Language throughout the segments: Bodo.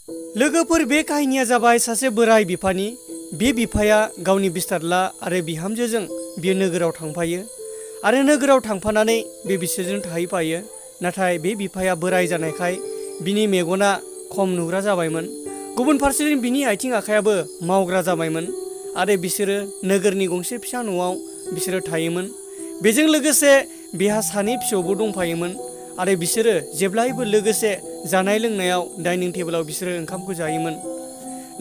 लोगोफोर बे काहिनिया जाबाय सासे बोराय बिफानि। बे बिफाया गावनि बिस्तारला आरो बिहामजोजों बियो नोगोराव थांफायो आरो नोगोराव थांफानानै बे बिसोरजों थाहैफायो। नाथाय बे बिफाया बोराय जानायखाय बिनि मेगना खम नुग्रा जाबायमोन। गुबुन फारसेथिं बिनि आथिं आखायाबो मावग्रा जाबायमोन आरो बिसोरो नोगोरनि गंसे फिसा न'आव बिसोरो थायोमोन। बेजों लोगोसे बिहा सानै फिसौबो दंफायोमोन आरो बिसोरो जेब्लायबो लोगोसे जानाय लोंनायाव डाइनिं टेबोलाव बिसोरो ओंखामखौ जायोमोन।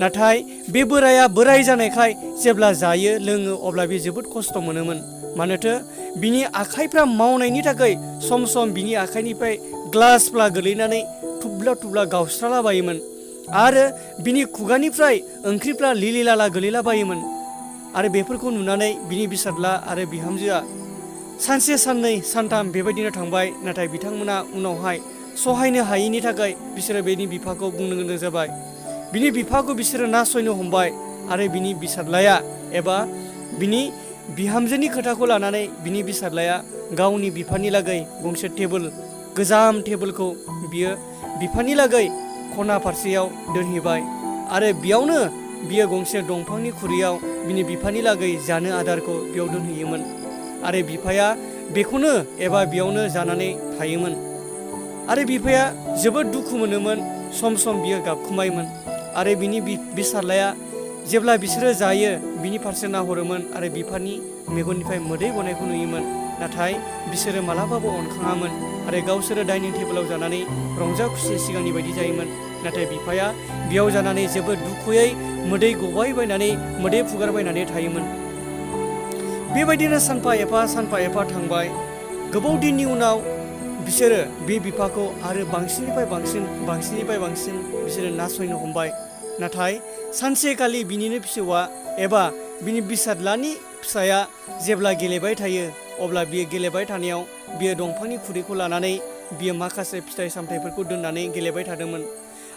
नाथाय बे बोराया बोराय जानायखाय जेब्ला जायो लोङो अब्ला बे जोबोद खस्थ' मोनोमोन। मानोथो बिनि आखाइफ्रा मावनायनि थाखाय सम सम बिनि आखाइनिफ्राय ग्लासफ्रा गोलैनानै थुब्ला थुब्ला गावस्रालाबायोमोन आरो बिनि खुगानिफ्राय ओंख्रिफ्रा लिलिलाला गोलैलाबायोमोन। आरो बेफोरखौ नुनानै बिनि बिसादला आरो बिहामजोआ सानसे साननै सानथाम बेबायदिनो थांबाय। नाथाय बिथांमोना उनावहाय सहायनो हायैनि थाखाय बिसोरो बेनि बिफाखौ बुंनो गोनां जाबाय। बिनि बिफाखौ बिसोरो नासयनो हमबाय आरो बिनि बिसादलाया एबा बिनि बिहामजोनि खोथाखौ लानानै बिनि बिसादलाया गावनि बिफानि लागै गंसे टेबोल गोजाम टेबोलखौ बियो बिफानि लागै खना फारसेयाव दोनहैबाय आरो बेयावनो बियो गंसे दंफांनि खुरैयाव बिनि बिफानि लागै जानो आदारखौ बेयाव दोनहैयोमोन आरो बिफाया बेखौनो एबा बेयावनो जानानै थायोमोन। आरो बिफाया जोबोद दुखु मोनोमोन, सम सम बियो गाबखुमायोमोन आरो बिनि बिसादलाया जेब्ला बिसोरो जायो बिनि फारसे नाहरोमोन आरो बिफानि मेगननिफ्राय मोदै गनायखौ नुयोमोन। नाथाय बिसोरो मालाबाबो अनखाङामोन आरो गावसोरो डाइनिं टेबोलाव जानानै रंजा खुसि सिगांनि बायदि जायोमोन। नाथाय बिफाया बेयाव जानानै जोबोद दुखुयै मोदै गबायबायनानै मोदै फुगारबायनानै थायोमोन। बेबायदिनो सानफा एफा थांबाय। गोबाव दिननि उनाव बिसोरो बे बिफाखौ आरो बांसिननिफ्राय बांसिन बिसोरो नासयनो हमबाय। नाथाय सानसेखालि बिनिनो फिसौआ एबा बिनि बिसादलानि फिसाया जेब्ला गेलेबाय थायो अब्ला बियो गेलेबाय थानायाव बियो दंफांनि खुरैखौ लानानै बियो माखासे फिथाइ सामथाइफोरखौ दोननानै गेलेबाय थादोंमोन।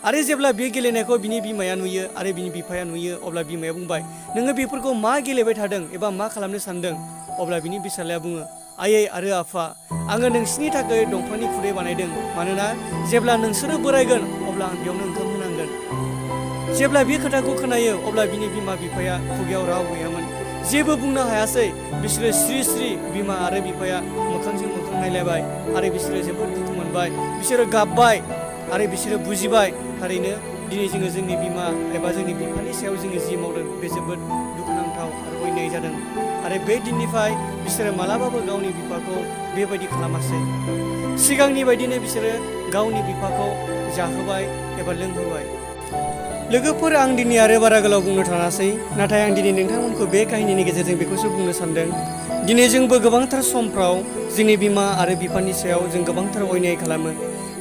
आरो जेब्ला बे गेलेनायखौ बिनि बिमाया नुयो आरो बिनि बिफाया नुयो अब्ला बिमाया बुंबाय, नोङो बेफोरखौ मा गेलेबाय थादों एबा मा खालामनो सानदों? अब्ला बिनि बिसादलाया बुङो, आयै आरो आफा, आङो नोंसिनि थाखाय दंफांनि खुरै बानायदों। मानोना जेब्ला नोंसोरो बोरायगोन अब्ला आं बेयावनो ओंखाम होनांगोन। जेब्ला बे खोथाखौ खोनायो अब्ला बिनि बिमा बिफाया खुगायाव राव गैयामोन, जेबो बुंनो हायासै। बिसोरो स्रि स्रि बिमा आरो बिफाया मोखांजों मोखां नायलायबाय आरो बिसोरो जोबोद दुखु मोनबाय। बिसोरो गाबबाय आरो बिसोरो बुजिबाय, थारैनो दिनै जोङो जोंनि बिमा एबा जोंनि बिफानि सायाव जोङो जि मावदों बे जोबोद दुखुनांथाव आरो अयनाय जादों। आरो बे दिननिफ्राय बिसोरो मालाबाबो गावनि बिफाखौ बेबायदि खालामासै। सिगांनि बायदिनो बिसोरो गावनि बिफाखौ जाहोबाय एबा लोंहोबाय। लोगोफोर, आं दिनै आरो बारा गोलाव बुंनो थाङासै, नाथाय आं दिनै नोंथांमोनखौ बे काहिनिनि गेजेरजों बेखौसो बुंनो सानदों। दिनै जोंबो गोबांथार समफ्राव जोंनि बिमा आरो बिफानि सायाव जों गोबांथार अयनाय खालामो।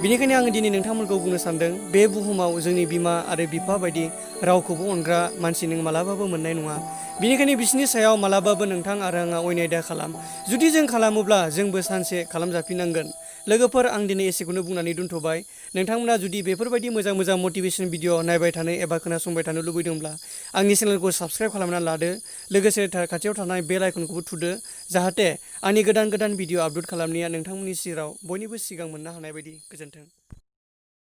बेनिखायनो आङो दिनै नोंथांमोनखौ बुंनो सानदों, बे बुहुमाव जोंनि बिमा आरो बिफा बायदि रावखौबो अनग्रा मानसि नों मालाबाबो मोननाय नङा। बेनिखायनो बिसोरनि सायाव मालाबाबो नोंथां आरो आंहा अयनाय दा खालाम। जुदि जों खालामोब्ला जोंबो सानसे खालामजाफिननांगोन। लोगोफोर, आं दिनै एसेखौनो बुंनानै दोनथ'बाय। नोंथांमोना जुदि बेफोरबायदि मोजां मटिभेसन भिडिअ नायबाय थानो एबा खोनासंबाय थानो लुबैदोंब्ला आंनि चेनेलखौ साबस्क्राइब खालामनानै लादो। लोगोसे खाथियाव थानाय बेल आइकनखौबो थुदो, जाहाथे आंनि गोदान भिडिअ आपल'ड खालामनाया नोंथांमोननि सेराव बयनिबो सिगां मोननो हानाय बायदि। गोजोन्थों।